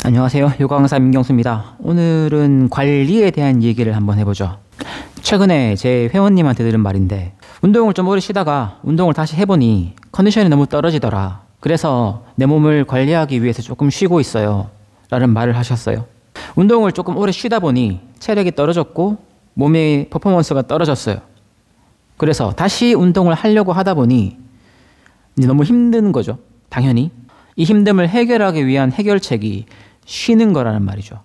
안녕하세요. 요가 강사 민경수입니다. 오늘은 관리에 대한 얘기를 한번 해보죠. 최근에 제 회원님한테 들은 말인데, 운동을 좀 오래 쉬다가 운동을 다시 해보니 컨디션이 너무 떨어지더라. 그래서 내 몸을 관리하기 위해서 조금 쉬고 있어요. 라는 말을 하셨어요. 운동을 조금 오래 쉬다 보니 체력이 떨어졌고 몸의 퍼포먼스가 떨어졌어요. 그래서 다시 운동을 하려고 하다 보니 이제 너무 힘든 거죠. 당연히. 이 힘듦을 해결하기 위한 해결책이 쉬는 거라는 말이죠.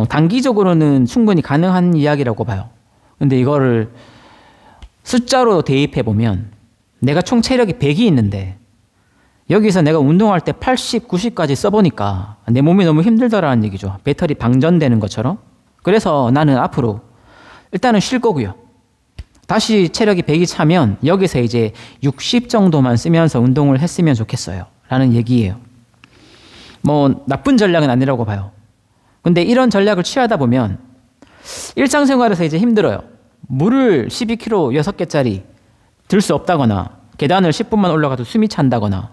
단기적으로는 충분히 가능한 이야기라고 봐요. 근데 이거를 숫자로 대입해 보면 내가 총 체력이 100이 있는데 여기서 내가 운동할 때 80, 90까지 써보니까 내 몸이 너무 힘들더라는 얘기죠. 배터리 방전되는 것처럼. 그래서 나는 앞으로 일단은 쉴 거고요. 다시 체력이 100이 차면 여기서 이제 60 정도만 쓰면서 운동을 했으면 좋겠어요. 라는 얘기예요. 뭐 나쁜 전략은 아니라고 봐요. 근데 이런 전략을 취하다 보면 일상생활에서 이제 힘들어요. 물을 12kg 6개짜리 들 수 없다거나 계단을 10분만 올라가도 숨이 찬다거나.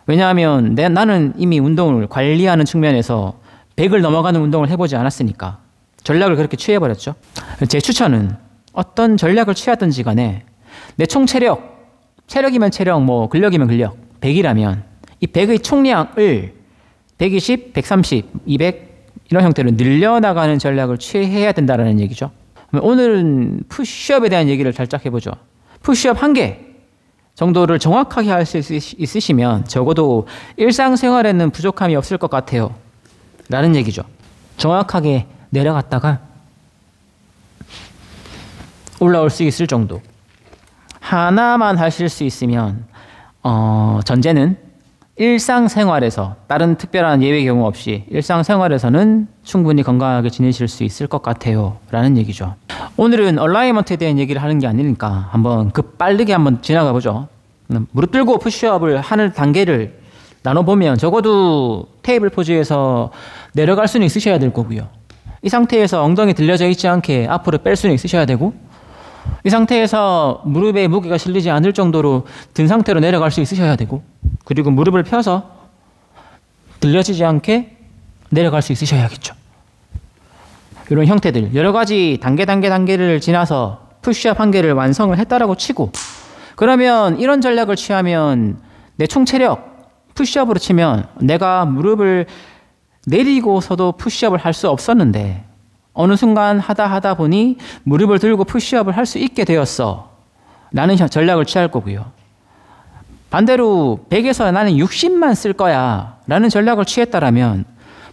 왜냐하면 나는 이미 운동을 관리하는 측면에서 100을 넘어가는 운동을 해보지 않았으니까 전략을 그렇게 취해버렸죠. 제 추천은 어떤 전략을 취하든지 간에 내 총 체력이면 체력, 뭐 근력이면 근력 100이라면 이 100의 총량을 120, 130, 200 이런 형태로 늘려나가는 전략을 취해야 된다는 얘기죠. 오늘은 푸시업에 대한 얘기를 살짝 해보죠. 푸시업 1개 정도를 정확하게 할 수 있으시면 적어도 일상생활에는 부족함이 없을 것 같아요. 라는 얘기죠. 정확하게 내려갔다가 올라올 수 있을 정도. 하나만 하실 수 있으면 전제는 일상생활에서 다른 특별한 예외 경우 없이 일상생활에서는 충분히 건강하게 지내실 수 있을 것 같아요. 라는 얘기죠. 오늘은 얼라이먼트에 대한 얘기를 하는 게 아니니까 한번 빠르게 한번 지나가 보죠. 무릎 들고 푸시업을 하는 단계를 나눠보면 적어도 테이블 포즈에서 내려갈 수는 있으셔야 될 거고요. 이 상태에서 엉덩이 들려져 있지 않게 앞으로 뺄 수는 있으셔야 되고, 이 상태에서 무릎에 무게가 실리지 않을 정도로 든 상태로 내려갈 수 있으셔야 되고, 그리고 무릎을 펴서 들려지지 않게 내려갈 수 있으셔야겠죠. 이런 형태들 여러 가지 단계를 지나서 푸시업 1개를 완성을 했다라고 치고, 그러면 이런 전략을 취하면 내 총 체력 푸시업으로 치면 내가 무릎을 내리고서도 푸시업을 할 수 없었는데 어느 순간 하다 보니 무릎을 들고 푸시업을 할 수 있게 되었어 라는 전략을 취할 거고요. 반대로 100에서 나는 60만 쓸 거야 라는 전략을 취했다라면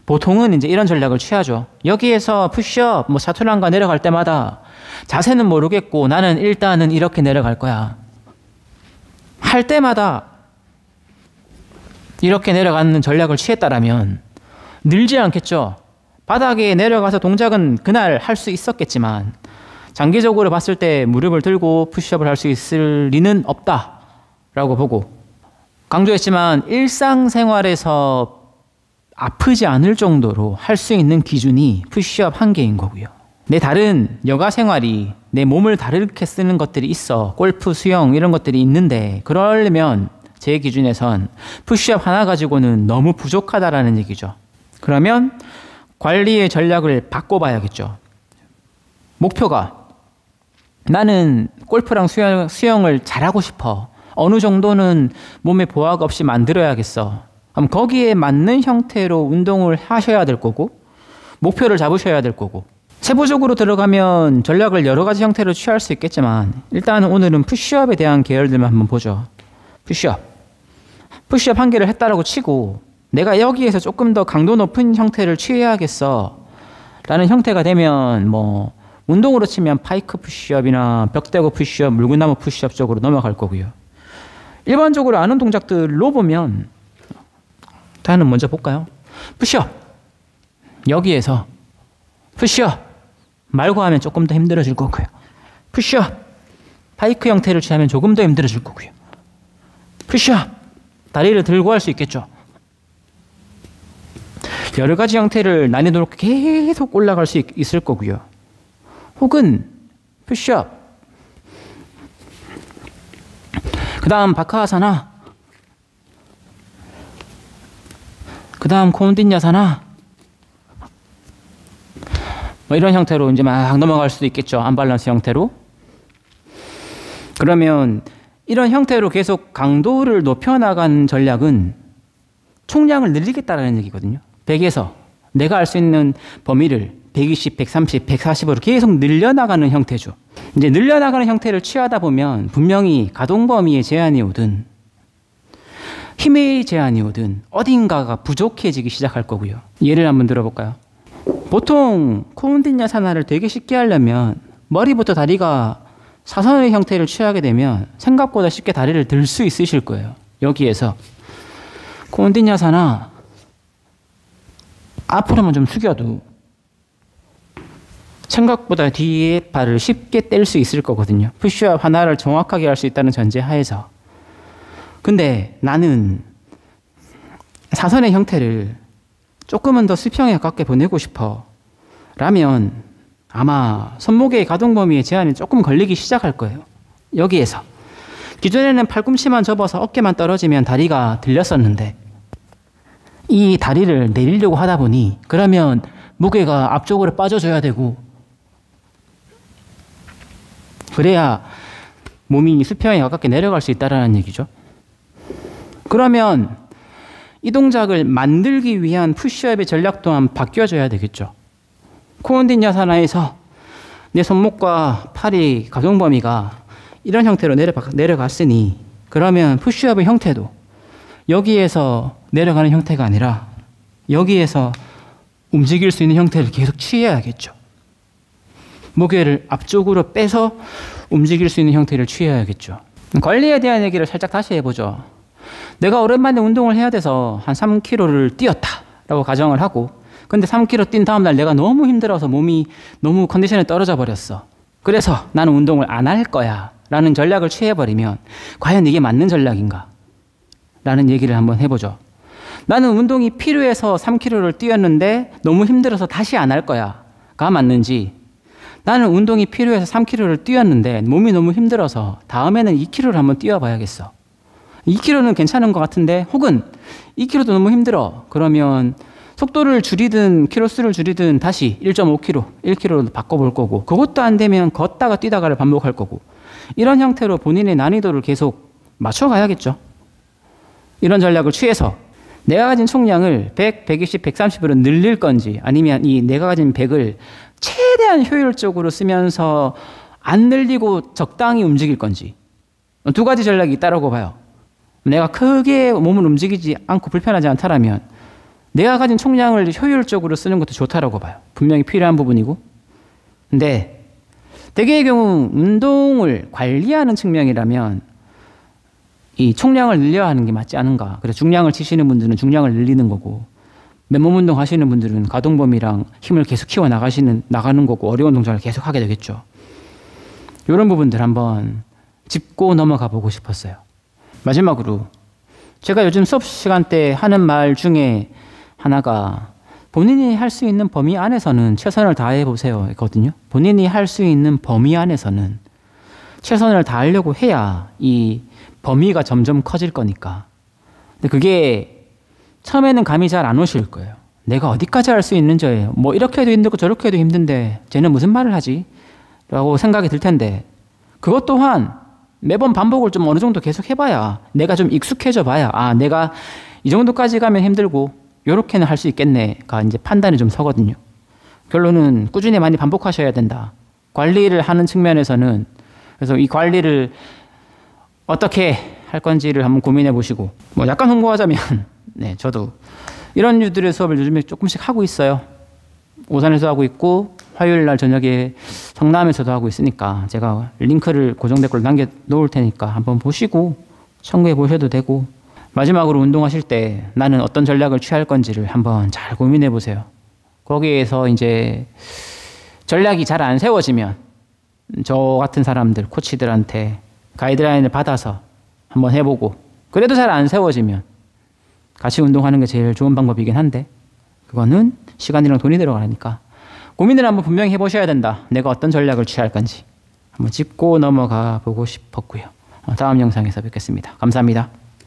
보통은 이제 이런 전략을 취하죠. 여기에서 푸시업, 샤투란가 내려갈 때마다 자세는 모르겠고 나는 일단은 이렇게 내려갈 거야. 할 때마다 이렇게 내려가는 전략을 취했다라면 늘지 않겠죠. 바닥에 내려가서 동작은 그날 할 수 있었겠지만 장기적으로 봤을 때 무릎을 들고 푸시업을 할 수 있을 리는 없다라고 보고, 강조했지만 일상생활에서 아프지 않을 정도로 할 수 있는 기준이 푸시업 1개인 거고요. 내 다른 여가 생활이 내 몸을 다르게 쓰는 것들이 있어. 골프, 수영 이런 것들이 있는데 그러려면 제 기준에선 푸시업 하나 가지고는 너무 부족하다라는 얘기죠. 그러면 관리의 전략을 바꿔봐야겠죠. 목표가 나는 골프랑 수영을 잘하고 싶어. 어느 정도는 몸에 보약 없이 만들어야겠어. 그럼 거기에 맞는 형태로 운동을 하셔야 될 거고, 목표를 잡으셔야 될 거고, 세부적으로 들어가면 전략을 여러 가지 형태로 취할 수 있겠지만 일단 오늘은 푸시업에 대한 계열들만 한번 보죠. 푸시업 1개를 했다라고 치고 내가 여기에서 조금 더 강도 높은 형태를 취해야겠어 라는 형태가 되면 운동으로 치면 파이크 푸시업이나 벽대고 푸시업, 물구나무 푸시업 쪽으로 넘어갈 거고요. 일반적으로 아는 동작들로 보면 다는 먼저 볼까요? 푸시업 여기에서 푸시업 말고 하면 조금 더 힘들어질 거고요. 푸시업 파이크 형태를 취하면 조금 더 힘들어질 거고요. 푸시업 다리를 들고 할 수 있겠죠. 여러 가지 형태를 난이도로 계속 올라갈 수 있을 거고요. 혹은 푸시업 그 다음 바카하사나, 그 그 다음 콘딘야사나 뭐 이런 형태로 이제 막 넘어갈 수도 있겠죠. 언밸런스 형태로. 그러면 이런 형태로 계속 강도를 높여나가는 전략은 총량을 늘리겠다라는 얘기거든요. 100에서 내가 알 수 있는 범위를 120, 130, 140으로 계속 늘려나가는 형태죠. 이제 늘려나가는 형태를 취하다 보면 분명히 가동 범위의 제한이 오든 힘의 제한이 오든 어딘가가 부족해지기 시작할 거고요. 예를 한번 들어볼까요? 보통 콘딘야사나를 되게 쉽게 하려면 머리부터 다리가 사선의 형태를 취하게 되면 생각보다 쉽게 다리를 들 수 있으실 거예요. 여기에서 콘딘야사나 앞으로만 좀 숙여도 생각보다 뒤에 발을 쉽게 뗄 수 있을 거거든요. 푸시업 하나를 정확하게 할 수 있다는 전제 하에서. 근데 나는 사선의 형태를 조금은 더 수평에 가깝게 보내고 싶어 라면 아마 손목의 가동 범위의 제한이 조금 걸리기 시작할 거예요. 여기에서 기존에는 팔꿈치만 접어서 어깨만 떨어지면 다리가 들렸었는데 이 다리를 내리려고 하다 보니 그러면 무게가 앞쪽으로 빠져줘야 되고 그래야 몸이 수평에 가깝게 내려갈 수 있다는 얘기죠. 그러면 이 동작을 만들기 위한 푸시업의 전략 또한 바뀌어져야 되겠죠. 콘딘야사나에서 내 손목과 팔이 가동 범위가 이런 형태로 내려갔으니 그러면 푸시업의 형태도 여기에서 내려가는 형태가 아니라 여기에서 움직일 수 있는 형태를 계속 취해야겠죠. 무게를 앞쪽으로 빼서 움직일 수 있는 형태를 취해야겠죠. 관리에 대한 얘기를 살짝 다시 해보죠. 내가 오랜만에 운동을 해야 돼서 한 3km를 뛰었다라고 가정을 하고 근데 3km 뛴 다음날 내가 너무 힘들어서 몸이 너무 컨디션이 떨어져 버렸어. 그래서 나는 운동을 안 할 거야 라는 전략을 취해버리면 과연 이게 맞는 전략인가? 라는 얘기를 한번 해보죠. 나는 운동이 필요해서 3km를 뛰었는데 너무 힘들어서 다시 안 할 거야 가 맞는지 나는 운동이 필요해서 3km를 뛰었는데 몸이 너무 힘들어서 다음에는 2km를 한번 뛰어봐야겠어. 2km는 괜찮은 것 같은데 혹은 2km도 너무 힘들어. 그러면 속도를 줄이든 키로수를 줄이든 다시 1.5km, 1km로 바꿔볼 거고 그것도 안 되면 걷다가 뛰다가를 반복할 거고 이런 형태로 본인의 난이도를 계속 맞춰가야겠죠. 이런 전략을 취해서 내가 가진 총량을 100, 120, 130으로 늘릴 건지 아니면 이 내가 가진 100을 최대한 효율적으로 쓰면서 안 늘리고 적당히 움직일 건지 두 가지 전략이 있다고 봐요. 내가 크게 몸을 움직이지 않고 불편하지 않다라면 내가 가진 총량을 효율적으로 쓰는 것도 좋다라고 봐요. 분명히 필요한 부분이고. 근데 대개의 경우 운동을 관리하는 측면이라면 이 총량을 늘려야 하는 게 맞지 않은가. 그래서 중량을 치시는 분들은 중량을 늘리는 거고 맨몸 운동 하시는 분들은 가동 범위랑 힘을 계속 키워 나가는 거고 어려운 동작을 계속 하게 되겠죠. 이런 부분들 한번 짚고 넘어가 보고 싶었어요. 마지막으로 제가 요즘 수업 시간 때 하는 말 중에 하나가 본인이 할 수 있는 범위 안에서는 최선을 다해 보세요 거든요. 본인이 할 수 있는 범위 안에서는 최선을 다하려고 해야 이 범위가 점점 커질 거니까. 근데 그게 처음에는 감이 잘 안 오실 거예요. 내가 어디까지 할 수 있는지 뭐 이렇게 해도 힘들고 저렇게 해도 힘든데 쟤는 무슨 말을 하지? 라고 생각이 들 텐데 그것 또한 매번 반복을 좀 어느 정도 계속 해봐야 내가 좀 익숙해져 봐야 아 내가 이 정도까지 가면 힘들고 요렇게는 할 수 있겠네가 이제 판단이 좀 서거든요. 결론은 꾸준히 많이 반복하셔야 된다. 관리를 하는 측면에서는 그래서 이 관리를 어떻게 할 건지를 한번 고민해 보시고 뭐 약간 홍보하자면 네 저도 이런 류들의 수업을 요즘에 조금씩 하고 있어요. 오산에서 하고 있고 화요일 날 저녁에 성남에서도 하고 있으니까 제가 링크를 고정 댓글로 남겨 놓을 테니까 한번 보시고 참고해 보셔도 되고 마지막으로 운동하실 때 나는 어떤 전략을 취할 건지를 한번 잘 고민해 보세요. 거기에서 이제 전략이 잘 안 세워지면 저 같은 사람들 코치들한테 가이드라인을 받아서 한번 해보고 그래도 잘 안 세워지면 같이 운동하는 게 제일 좋은 방법이긴 한데 그거는 시간이랑 돈이 들어가니까 고민을 한번 분명히 해보셔야 된다. 내가 어떤 전략을 취할 건지 한번 짚고 넘어가 보고 싶었고요. 다음 영상에서 뵙겠습니다. 감사합니다.